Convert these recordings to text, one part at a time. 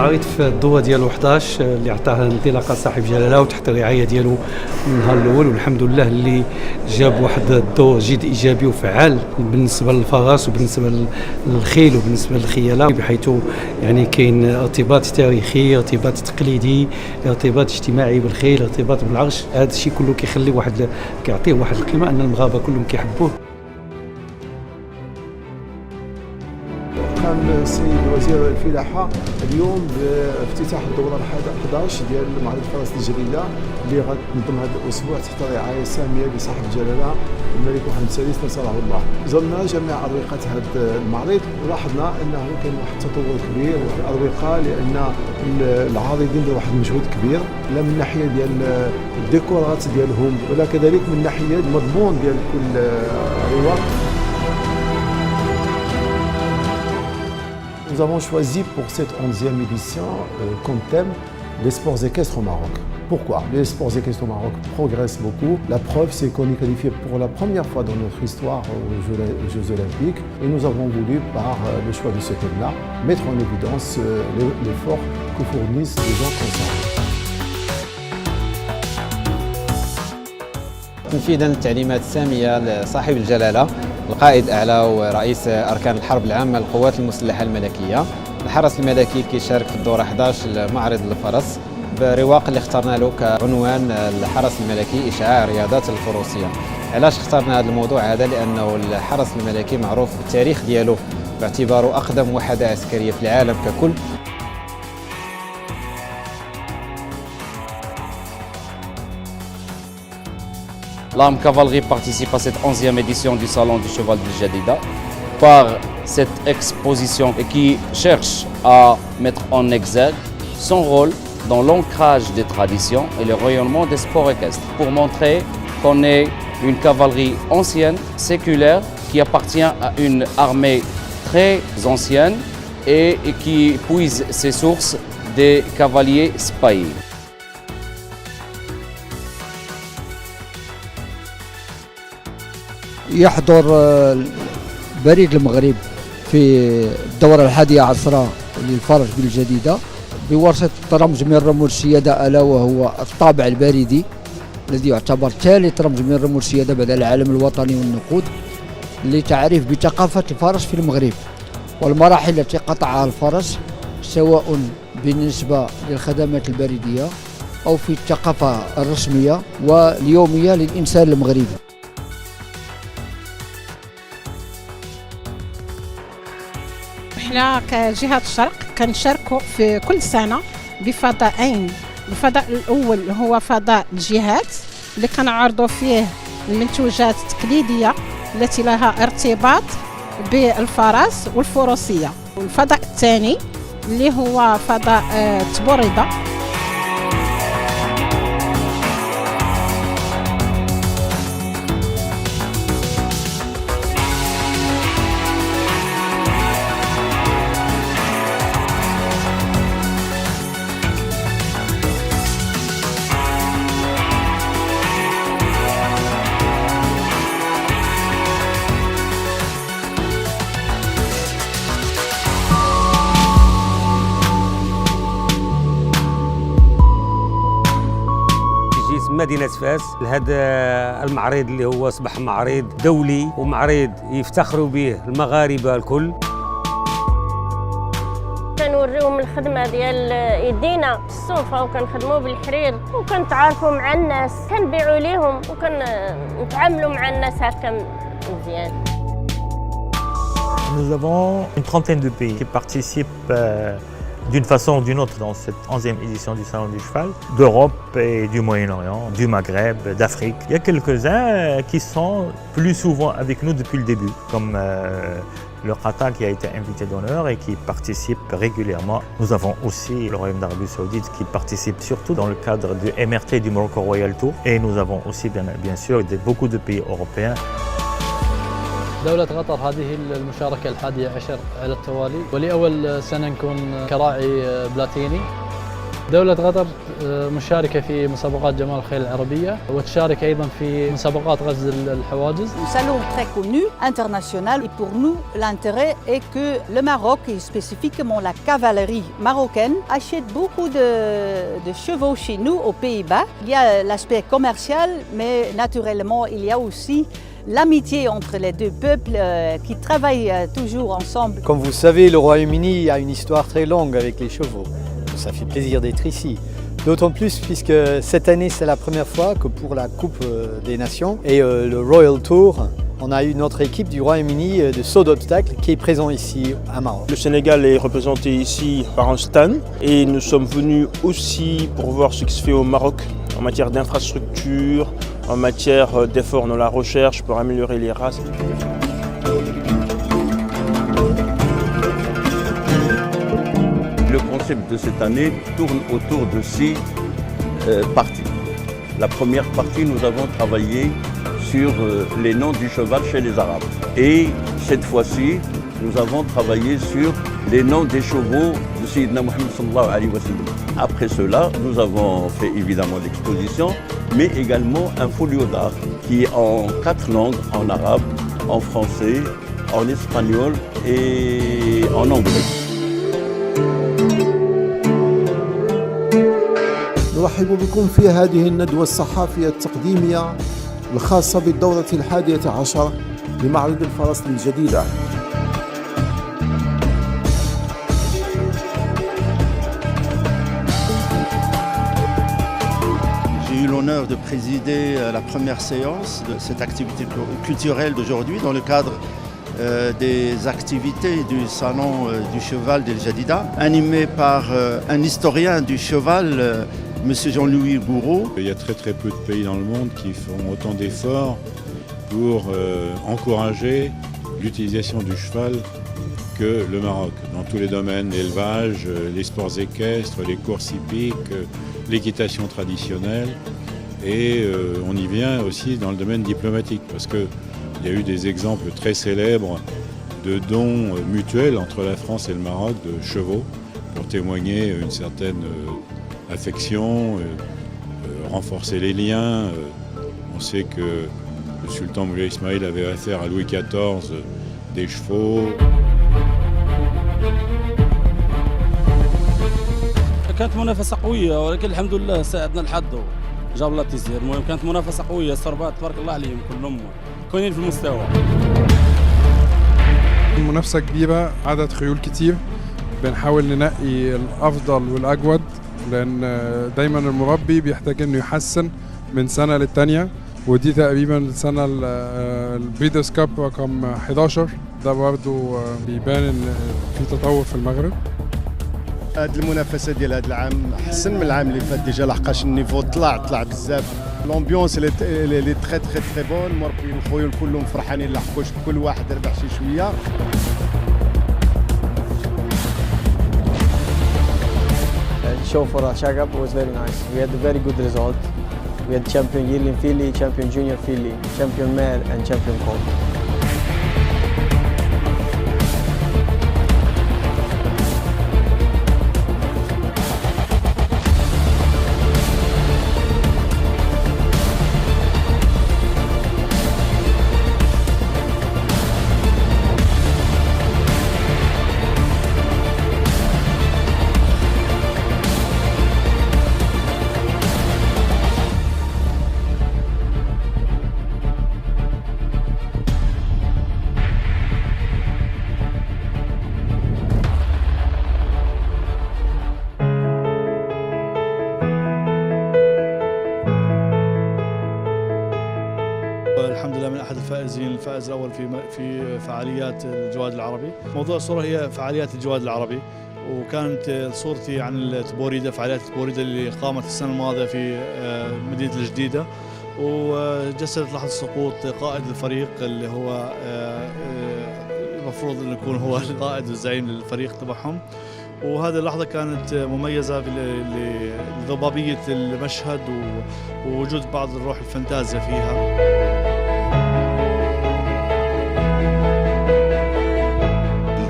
المعرض في الضوء ديالو 11 اللي عطاه انطلاقه صاحب جلاله وتحت الرعايه ديالو من النهار الاول، والحمد لله اللي جاب واحد الضوء جد ايجابي وفعال بالنسبه للفرس وبالنسبه للخيل وبالنسبه للخياله، بحيث يعني كاين ارتباط تاريخي، ارتباط تقليدي، ارتباط اجتماعي بالخيل، ارتباط بالعرش. هذا الشيء كله كيخلي كيعطيه واحد القيمه ان المغاربه كلهم كيحبوه. كان السيد وزير الفلاحه اليوم بافتتاح الدوره 11 ديال معرض فرس الجليله اللي غتنظم هذا الاسبوع تحت الرعايه الساميه لصاحب الجلاله الملك محمد السادس نصره الله. زرنا جميع اروقه هذا المعرض ولاحظنا انه كان واحد التطور كبير في الاروقه، لان العارضين داروا واحد المجهود كبير، لا من ناحيه ديال الديكورات ديالهم ولا كذلك من ناحيه المضمون ديال كل رواق. Nous avons choisi pour cette 11e édition comme thème les sports équestres au Maroc. Pourquoi? Les sports équestres au Maroc progressent beaucoup. La preuve, c'est qu'on est qualifié pour la première fois dans notre histoire aux Jeux Olympiques. Et nous avons voulu, par le choix de ce thème-là, mettre en évidence l'effort que fournissent les gens concernés. تنفيذا للتعليمات السامية لصاحب الجلالة القائد الأعلى ورئيس أركان الحرب العامة للقوات المسلحة الملكية، الحرس الملكي كيشارك في الدورة 11 معرض الفرس برواق اللي اخترنا له كعنوان الحرس الملكي إشعاع رياضات الفروسية. علاش اخترنا هذا الموضوع هذا؟ لأنه الحرس الملكي معروف بالتاريخ ديالو باعتباره أقدم وحدة عسكرية في العالم ككل. L'Arme Cavalerie participe à cette 11e édition du Salon du Cheval du Jadida par cette exposition qui cherche à mettre en exergue son rôle dans l'ancrage des traditions et le rayonnement des sports équestres pour montrer qu'on est une cavalerie ancienne, séculaire, qui appartient à une armée très ancienne et qui puise ses sources des cavaliers spahis. يحضر بريد المغرب في الدورة 11 للفرس بالجديدة بواسطة رمز من رموز السيادة، ألا وهو الطابع البريدي الذي يعتبر ثالث رمز من رموز السيادة بعد العلم الوطني والنقود، لتعريف بثقافة الفرس في المغرب والمراحل التي قطعها الفرس سواء بالنسبة للخدمات البريدية أو في الثقافة الرسمية واليومية للإنسان المغربي. احنا كجهة الشرق كنشاركوا في كل سنة بفضاءين. الفضاء الأول هو فضاء الجهات اللي كنعرضوا فيه المنتوجات التقليدية التي لها ارتباط بالفرس والفروسية، والفضاء الثاني اللي هو فضاء تبوريدة. مدينة فاس لهذا المعرض اللي هو أصبح معرض دولي ومعرض يفتخروا به المغاربة الكل. كنوريهم الخدمة ديال يدينا الصوفة وكنخدموا بالحرير وكنتعارفوا مع الناس، كنبيعوا ليهم وكنتعاملوا مع الناس هكا مزيان. Nous avons une trentaine de pays qui participent d'une façon ou d'une autre dans cette 11e édition du Salon du Cheval, d'Europe et du Moyen-Orient, du Maghreb, d'Afrique. Il y a quelques-uns qui sont plus souvent avec nous depuis le début, comme le Qatar qui a été invité d'honneur et qui participe régulièrement. Nous avons aussi le Royaume d'Arabie Saoudite qui participe surtout dans le cadre du MRT du Morocco Royal Tour. Et nous avons aussi bien sûr beaucoup de pays européens. دولة قطر هذه المشاركة 11 على التوالي، ولأول سنة نكون كراعي بلاتيني. دولة قطر مشاركة في مسابقات جمال الخيل العربية وتشارك أيضا في مسابقات غزل الحواجز. Un salon très connu, international, et pour nous, l'intérêt est que le Maroc, et spécifiquement la cavalerie marocaine, achète beaucoup de chevaux chez nous, aux Pays-Bas. Il y a l'aspect commercial, mais naturellement, il y a aussi l'amitié entre les deux peuples qui travaillent toujours ensemble. Comme vous savez, le Royaume-Uni a une histoire très longue avec les chevaux. Ça fait plaisir d'être ici. D'autant plus puisque cette année, c'est la première fois que pour la Coupe des Nations et le Royal Tour, on a eu notre équipe du Royaume-Uni de saut d'obstacles qui est présent ici à Maroc. Le Sénégal est représenté ici par un stand et nous sommes venus aussi pour voir ce qui se fait au Maroc en matière d'infrastructure, en matière d'efforts dans la recherche pour améliorer les races. Le concept de cette année tourne autour de 6 parties. La première partie, nous avons travaillé sur les noms du cheval chez les Arabes. Et cette fois-ci, nous avons travaillé sur les noms des chevaux de Sayyidina Mohammed sallallahu alayhi wa sallam. Après cela, nous avons fait évidemment l'exposition, mais également un folio d'art qui est en 4 langues, en arabe, en français, en espagnol et en anglais. نرحب بكم في هذه الندوة الصحافية التقديمية الخاصة بالدورة 11 لمعرض الفرس الجديدة. J'ai eu l'honneur de présider la première séance de cette activité culturelle d'aujourd'hui dans le cadre des activités du salon du cheval d'El Jadida, animé par un historien du cheval, Monsieur Jean-Louis Gouraud. Il y a très peu de pays dans le monde qui font autant d'efforts pour encourager l'utilisation du cheval que le Maroc, dans tous les domaines, l'élevage, les sports équestres, les courses hippiques, l'équitation traditionnelle. Et on y vient aussi dans le domaine diplomatique, parce qu'il y a eu des exemples très célèbres de dons mutuels entre la France et le Maroc de chevaux pour témoigner une certaine affection, renforcer les liens. On sait que le sultan Moulay Ismaïl avait affaire à Louis XIV des chevaux. كانت منافسة قوية ولكن الحمد لله ساعدنا الحظ جاب الله تيسير. المهم كانت منافسة قوية، السربات تبارك الله عليهم كلهم كويسين في المستوى. منافسة كبيرة، عدد خيول كتير، بنحاول ننقي الأفضل والأجود لأن دايما المربي بيحتاج إنه يحسن من سنة للتانية، ودي تقريبا السنة البريدرز كاب رقم 11 ده برضه بيبان إن في تطور في المغرب. هاد المنافسه ديال هذا العام احسن من العام اللي فات ديجا لحقاش النيفو طلع بزاف. لومبيونس اللي تري بون، المربيين الخويا كلهم فرحانين لحقاش كل واحد ربح شي شويه. The show for Shagab was very nice. We had a very good result. We had champion yearling filly, champion junior filly, champion mare and champion colt. الحمد لله من احد الفائزين، الفائز الاول في فعاليات الجواد العربي. موضوع الصوره هي فعاليات الجواد العربي، وكانت صورتي عن التبوريده، فعاليات التبوريده اللي قامت السنه الماضيه في مدينه الجديده، وجسدت لحظه سقوط قائد الفريق اللي هو المفروض انه يكون هو القائد والزعيم للفريق تبعهم. وهذه اللحظة كانت مميزة لضبابية المشهد ووجود بعض الروح الفانتازيا فيها.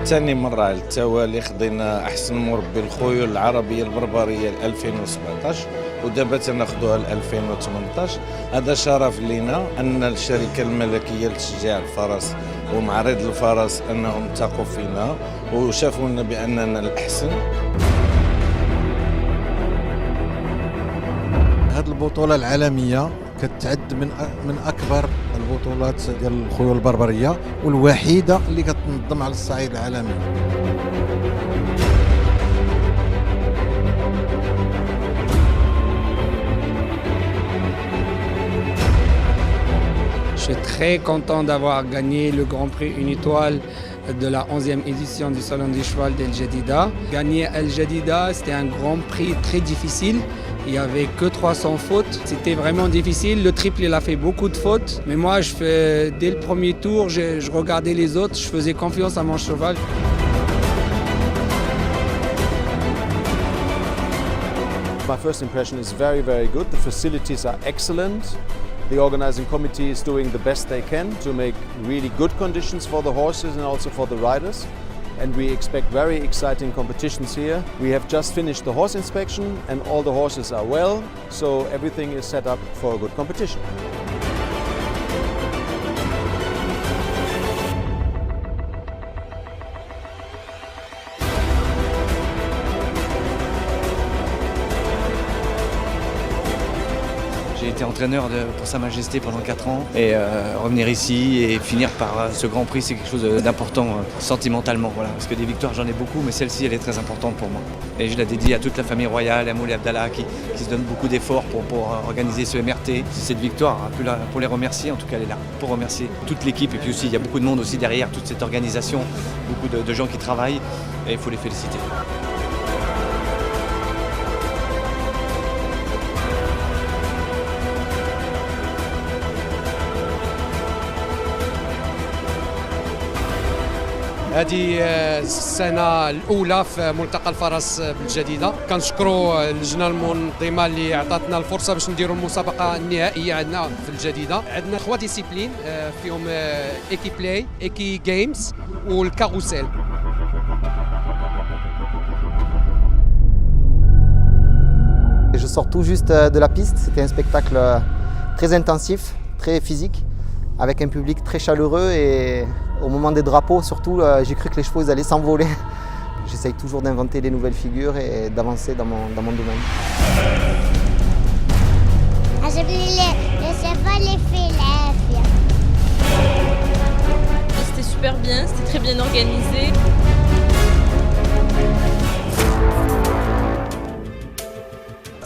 ثاني مرة على التوالي خضينا أحسن مربي الخيول العربية البربرية 2017. ودابا تناخذوها ل 2018. هذا شرف لنا ان الشركه الملكيه لتشجيع الفرس ومعرض الفرس انهم ثقوا فينا وشافونا باننا الاحسن. هذه البطوله العالميه كتعد من اكبر البطولات ديال الخيول البربريه والوحيده اللي كتنظم على الصعيد العالمي. Je suis très content d'avoir gagné le Grand Prix Une Étoile de la 11e édition du Salon du Cheval d'El Jadida. Gagner El Jadida, c'était un Grand Prix très difficile. Il n'y avait que 300 fautes. C'était vraiment difficile. Le triple, il a fait beaucoup de fautes. Mais moi, dès le premier tour, je regardais les autres. Je faisais confiance à mon cheval. My first impression is very, very good. The facilities are excellent. The organizing committee is doing the best they can to make really good conditions for the horses and also for the riders. And we expect very exciting competitions here. We have just finished the horse inspection and all the horses are well, so everything is set up for a good competition. J'ai été entraîneur pour Sa Majesté pendant 4 ans et revenir ici et finir par ce Grand Prix, c'est quelque chose d'important sentimentalement. Voilà. Parce que des victoires, j'en ai beaucoup, mais celle-ci, elle est très importante pour moi. Et je la dédie à toute la famille royale, à Moulay Abdallah qui se donne beaucoup d'efforts pour organiser ce MRT. Cette victoire, pour les remercier, en tout cas elle est là, pour remercier toute l'équipe. Et puis aussi, il y a beaucoup de monde aussi derrière toute cette organisation, beaucoup de gens qui travaillent et il faut les féliciter. هذه السنة الأولى في ملتقى الفرس بالجديدة. كنشكروا اللجنة المنظمة اللي عطاتنا الفرصة باش نديروا المسابقة النهائية عندنا في الجديدة. عندنا 3 ديسيبلين فيهم ايكي بلاي، ايكي جيمز والكاروسيل. Je sors tout juste de la piste. C'était un spectacle très intensif, très physique, avec un public très chaleureux et au moment des drapeaux, surtout, j'ai cru que les chevaux allaient s'envoler. J'essaye toujours d'inventer des nouvelles figures et d'avancer dans mon domaine. C'était super bien, c'était très bien organisé.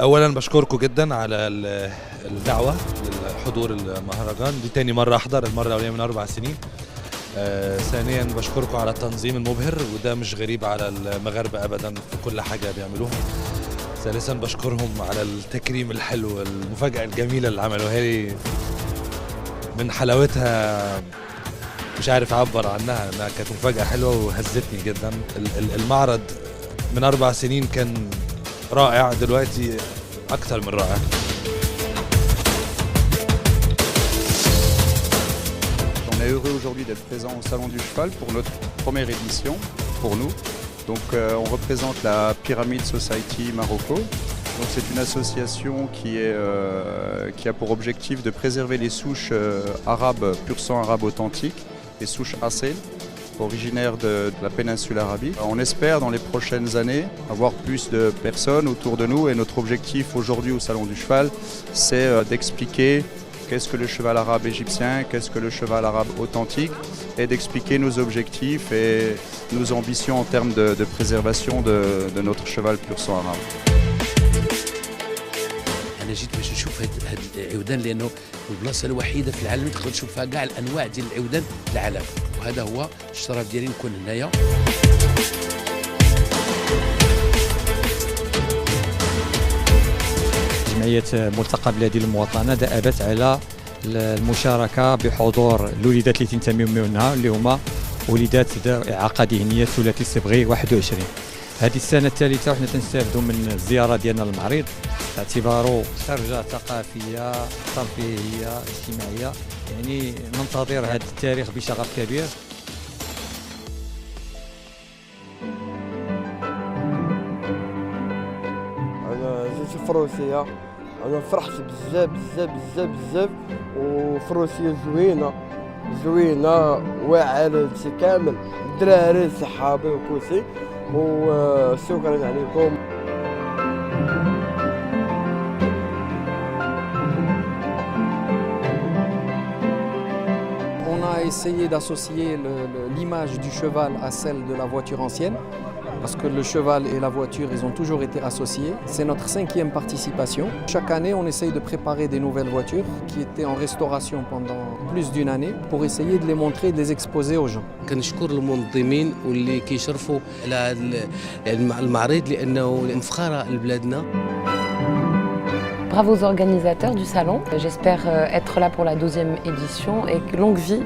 اولا بشكركم جدا على الدعوه لحضور المهرجان. دي تاني مره احضر، المره الاولانيه من 4 سنين. ثانيا بشكركم على التنظيم المبهر وده مش غريب على المغاربه ابدا في كل حاجه بيعملوها. ثالثا بشكرهم على التكريم الحلو، المفاجاه الجميله اللي عملوها لي من حلاوتها مش عارف اعبر عنها، انها كانت مفاجاه حلوه وهزتني جدا. المعرض من 4 سنين كان رائع، دلوقتي اكتر من رائع. On est heureux aujourd'hui d'être présent au Salon du Cheval pour notre première édition, pour nous. Donc on représente la Pyramid Society Marocco. Donc c'est une association qui a pour objectif de préserver les souches arabes, pur sang arabe authentique, les souches Asel, originaires de la péninsule arabique. On espère dans les prochaines années avoir plus de personnes autour de nous et notre objectif aujourd'hui au Salon du Cheval, c'est d'expliquer qu'est-ce que le cheval arabe égyptien, qu'est-ce que le cheval arabe authentique et d'expliquer nos objectifs et nos ambitions en termes de préservation de notre cheval pur sang arabe. أنا جيت باش نشوف هاد العودان لأنه البلاصة الوحيدة في العالم اللي تقدر تشوف فيها كاع الأنواع ديال العودان في العالم، وهذا هو الشرف ديالي نكون هنايا. جمعية ملتقى بلادي للمواطنة دأبت على المشاركة بحضور الوليدات اللي تنتميو منها اللي هما وليدات إعاقة ذهنية ثلاثي الصبغي 21. هذه السنة الثالثة وحنا تنستافدوا من الزيارة ديالنا للمعرض باعتباره خرجة ثقافية ترفيهية اجتماعية، يعني ننتظر هذا التاريخ بشغف كبير. Je فروسيه. انا فرحت بزاف بزاف بزاف بزاف، وفروسيه زوينه واعره لهادشي كامل، الدراري صحابي وكلشي، وشكرا عليكم. On a essayé d'associer l'image du cheval à celle de la voiture ancienne, parce que le cheval et la voiture, ils ont toujours été associés. C'est notre 5e participation. Chaque année, on essaye de préparer des nouvelles voitures qui étaient en restauration pendant plus d'une année pour essayer de les montrer et de les exposer aux gens. كنشكر المنظمين واللي كيشرفوا على المعرض لأنه مفخرة لبلادنا. Bravo aux organisateurs du salon. J'espère être là pour la 12e édition et longue vie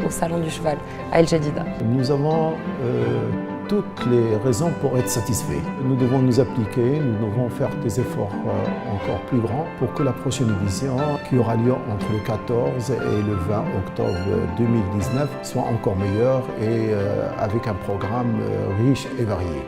au Salon du Cheval à El Jadida. Nous avons toutes les raisons pour être satisfaits. Nous devons nous appliquer, nous devons faire des efforts encore plus grands pour que la prochaine édition, qui aura lieu entre le 14 et le 20 octobre 2019, soit encore meilleure et avec un programme riche et varié.